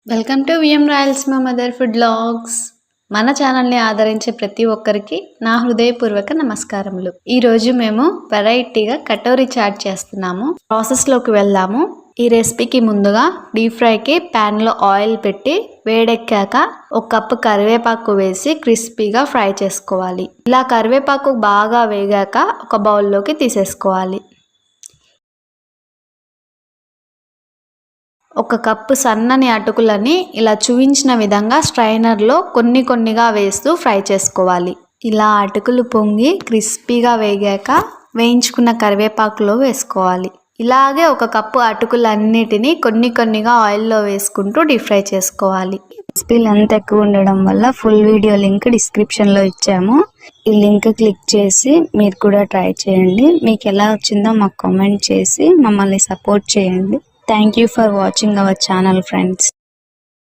Welcome to VM Rayalaseema mother food blogs. మన ఛానల్ని ఆదరించే ప్రతి ఒక్కరికి నా హృదయపూర్వక నమస్కారములు. ఈరోజు మేము వెరైటీగా కటోరీ చాట్ చేస్తున్నాము. ప్రాసెస్లోకి వెళ్దాము. ఈ రెసిపీకి ముందుగా డీప్ ఫ్రైకి ప్యాన్లో ఆయిల్ పెట్టి వేడెక్కాక ఒక కప్పు కరివేపాకు వేసి క్రిస్పీగా ఫ్రై చేసుకోవాలి. ఇలా కరివేపాకు బాగా వేగాక ఒక బౌల్లోకి తీసేసుకోవాలి. ఒక కప్పు సన్నని అటుకులని ఇలా చూపించిన విధంగా స్ట్రైనర్లో కొన్నిగా వేస్తూ ఫ్రై చేసుకోవాలి. ఇలా అటుకులు పొంగి క్రిస్పీగా వేగాక వేయించుకున్న కరివేపాకులో వేసుకోవాలి. ఇలాగే ఒక కప్పు అటుకులన్నిటినీ కొన్నిగా ఆయిల్లో వేసుకుంటూ డీప్ ఫ్రై చేసుకోవాలి. రెసిపీ లెంత్ ఎక్కువ ఉండడం వల్ల ఫుల్ వీడియో లింక్ డిస్క్రిప్షన్లో ఇచ్చాము. ఈ లింక్ క్లిక్ చేసి మీరు కూడా ట్రై చేయండి. మీకు ఎలా వచ్చిందో మాకు కామెంట్ చేసి మమ్మల్ని సపోర్ట్ చేయండి. Thank you for watching our channel, friends.